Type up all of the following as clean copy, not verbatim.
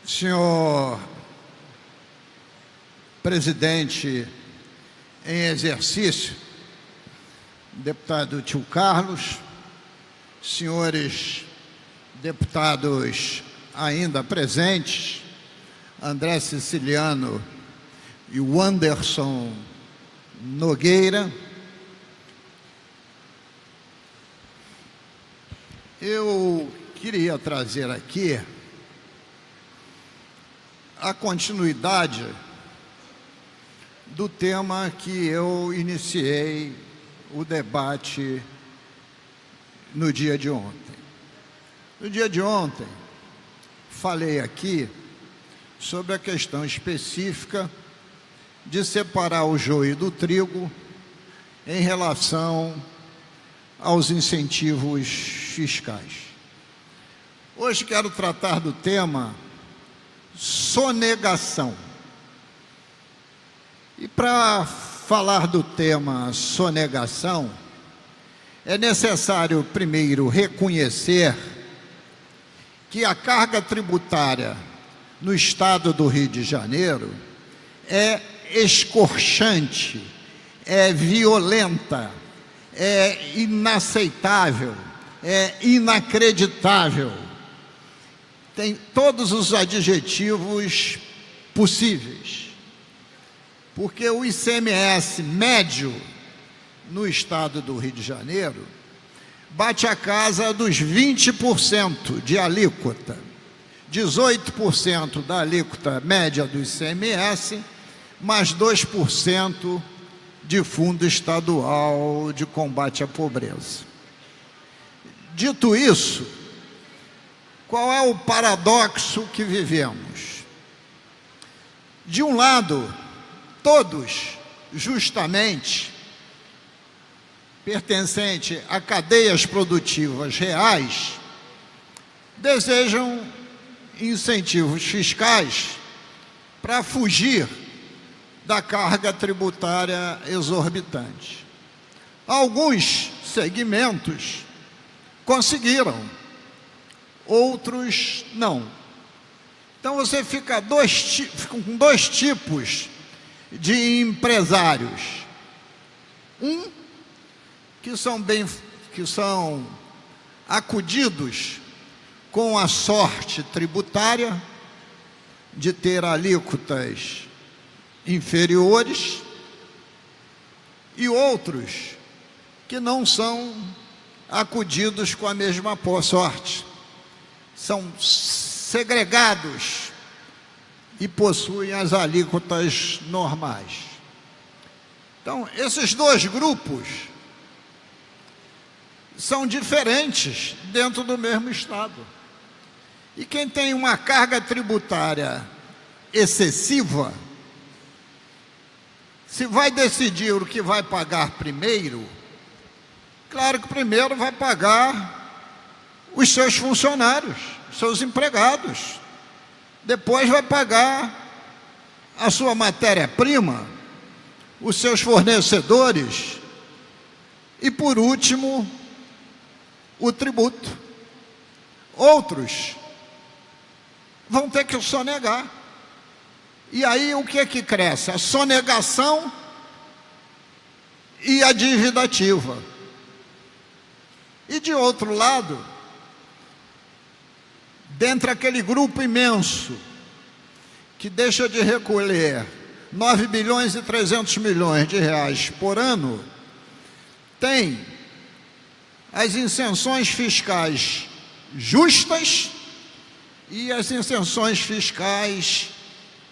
Senhor presidente em exercício, deputado Tio Carlos, senhores deputados ainda presentes, André Siciliano e o Anderson Nogueira, eu queria trazer aqui a continuidade do tema que eu iniciei o debate no dia de ontem. No dia de ontem, falei aqui sobre a questão específica de separar o joio do trigo em relação aos incentivos fiscais. Hoje quero tratar do tema sonegação. E para falar do tema sonegação, é necessário primeiro reconhecer que a carga tributária no estado do Rio de Janeiro é escorchante, é violenta, é inaceitável, é inacreditável. Tem todos os adjetivos possíveis. Porque o ICMS médio no estado do Rio de Janeiro bate a casa dos 20% de alíquota, 18% da alíquota média do ICMS, mais 2% de fundo estadual de combate à pobreza. Dito isso, qual é o paradoxo que vivemos? De um lado, todos, justamente, pertencentes a cadeias produtivas reais, desejam incentivos fiscais para fugir da carga tributária exorbitante. Alguns segmentos conseguiram, outros não. Então você fica com dois tipos de empresários. Que são acudidos com a sorte tributária de ter alíquotas inferiores, e outros que não são acudidos com a mesma sorte, são segregados e possuem as alíquotas normais. Então, esses dois grupos são diferentes dentro do mesmo estado. E quem tem uma carga tributária excessiva, se vai decidir o que vai pagar primeiro, claro que primeiro vai pagar os seus funcionários, os seus empregados. Depois vai pagar a sua matéria-prima, os seus fornecedores e, por último, o tributo. Outros vão ter que sonegar. E aí o que é que cresce? A sonegação e a dívida ativa. E de outro lado, dentre aquele grupo imenso que deixa de recolher 9 bilhões e 300 milhões de reais por ano, tem as isenções fiscais justas e as isenções fiscais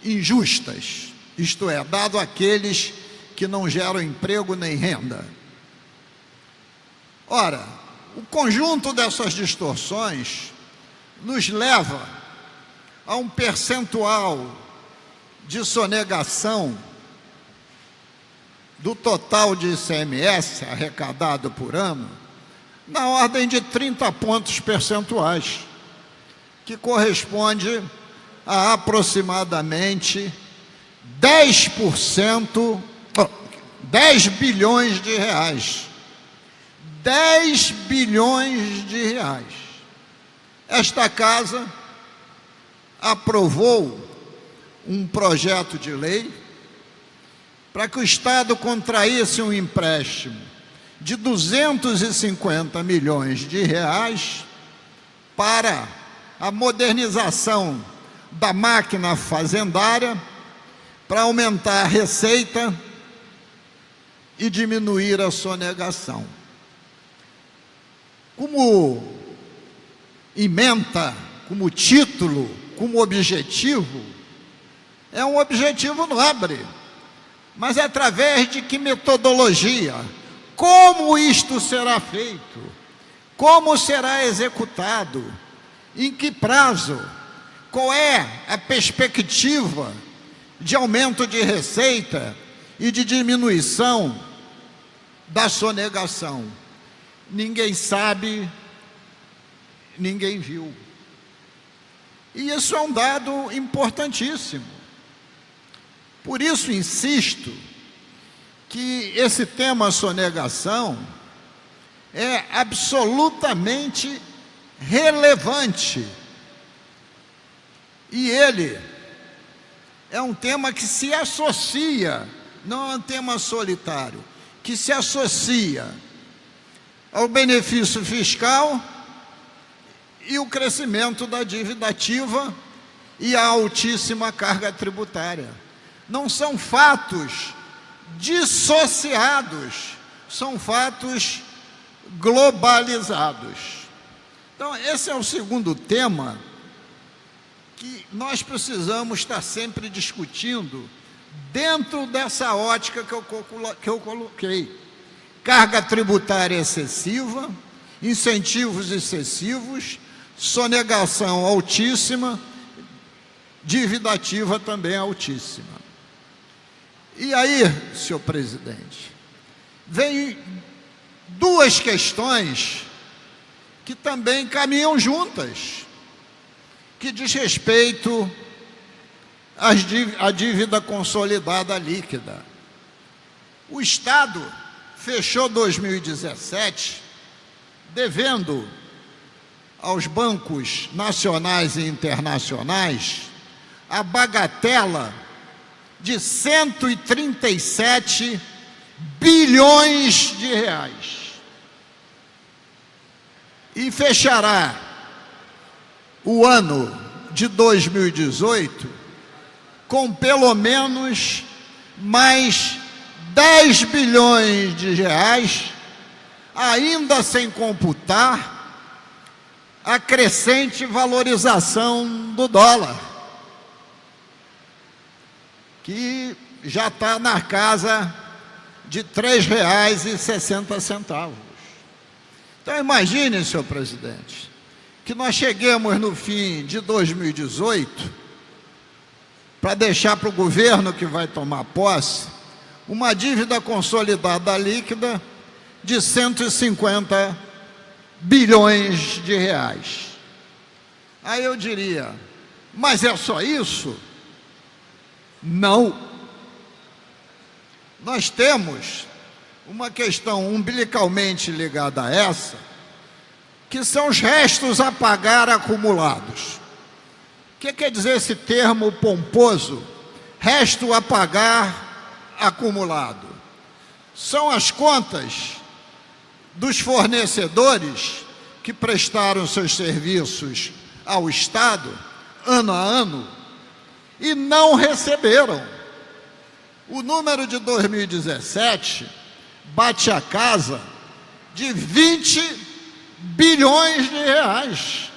injustas, isto é, dado àqueles que não geram emprego nem renda. Ora, o conjunto dessas distorções nos leva a um percentual de sonegação do total de ICMS arrecadado por ano na ordem de 30 pontos percentuais, que corresponde a aproximadamente 10%, 10 bilhões de reais. 10 bilhões de reais. Esta casa aprovou um projeto de lei para que o Estado contraísse um empréstimo de 250 milhões de reais para a modernização da máquina fazendária, para aumentar a receita e diminuir a sonegação. Como ementa, como título, como objetivo, é um objetivo nobre, mas através de que metodologia? Como isto será feito? Como será executado? Em que prazo? Qual é a perspectiva de aumento de receita e de diminuição da sonegação? Ninguém sabe, ninguém viu. E isso é um dado importantíssimo. Por isso insisto que esse tema sonegação é absolutamente relevante. E ele é um tema que se associa, não é um tema solitário, que se associa ao benefício fiscal e o crescimento da dívida ativa e a altíssima carga tributária. Não são fatos dissociados, são fatos globalizados. Então, esse é o segundo tema que nós precisamos estar sempre discutindo dentro dessa ótica que eu coloquei. Carga tributária excessiva, incentivos excessivos, sonegação altíssima, dívida ativa também altíssima. E aí, senhor presidente, vem duas questões que também caminham juntas, que diz respeito à dívida consolidada líquida. O Estado fechou 2017 devendo aos bancos nacionais e internacionais a bagatela de 137 bilhões de reais. E fechará o ano de 2018 com pelo menos mais 10 bilhões de reais, ainda sem computar a crescente valorização do dólar, que já está na casa de R$ 3,60. Então imagine, senhor presidente, que nós cheguemos no fim de 2018 para deixar para o governo que vai tomar posse uma dívida consolidada líquida de 150 bilhões de reais. Aí eu diria, mas é só isso? Não. Nós temos uma questão umbilicalmente ligada a essa, que são os restos a pagar acumulados. O que quer dizer esse termo pomposo, resto a pagar acumulado? São as contas dos fornecedores que prestaram seus serviços ao Estado, ano a ano, e não receberam. O número de 2017 bate a casa de 20 bilhões de reais.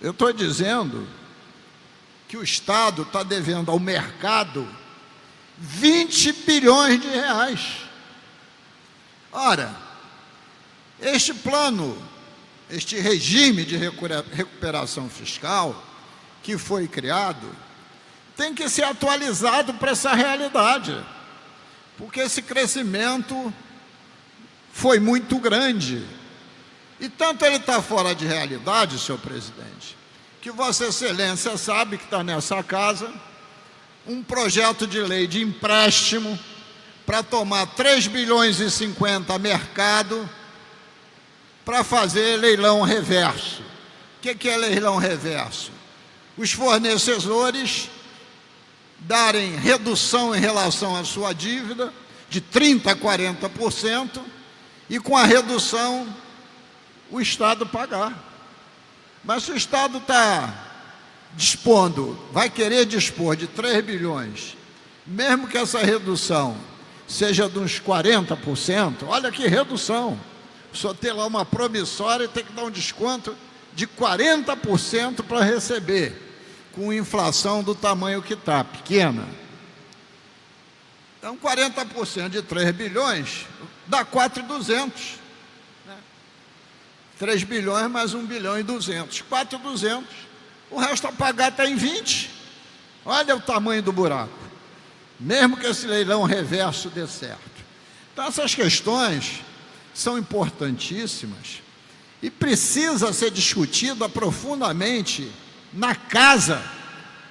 Eu estou dizendo que o Estado está devendo ao mercado 20 bilhões de reais. Ora, este plano, este regime de recuperação fiscal que foi criado, tem que ser atualizado para essa realidade, porque esse crescimento foi muito grande. E tanto ele está fora de realidade, senhor presidente, que Vossa Excelência sabe que está nessa casa um projeto de lei de empréstimo para tomar 3 bilhões e 50 a mercado para fazer leilão reverso, O que é leilão reverso? Os fornecedores darem redução em relação à sua dívida de 30% a 40%, e com a redução o Estado pagar. Mas se o Estado está dispondo, vai querer dispor de 3 bilhões, mesmo que essa redução seja de uns 40%, olha que redução, só ter lá uma promissória e ter que dar um desconto de 40% para receber, com inflação do tamanho que está, pequena. Então, 40% de 3 bilhões dá 4.200. 3 bilhões mais 1 bilhão e 200. 4.200. O resto a pagar está em 20. Olha o tamanho do buraco. Mesmo que esse leilão reverso dê certo. Então, essas questões são importantíssimas e precisa ser discutida profundamente na casa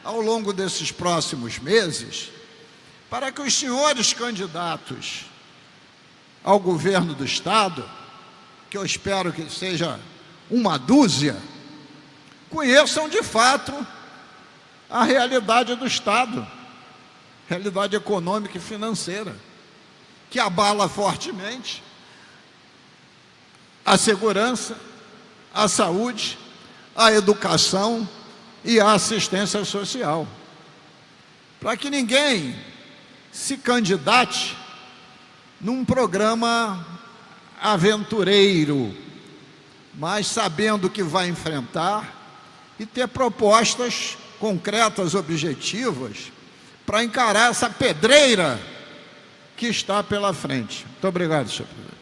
ao longo desses próximos meses, para que os senhores candidatos ao governo do Estado, que eu espero que seja uma dúzia, conheçam de fato a realidade do Estado, realidade econômica e financeira, que abala fortemente a segurança, a saúde, a educação e a assistência social. Para que ninguém se candidate num programa aventureiro, mas sabendo que vai enfrentar e ter propostas concretas, objetivas, para encarar essa pedreira que está pela frente. Muito obrigado, senhor presidente.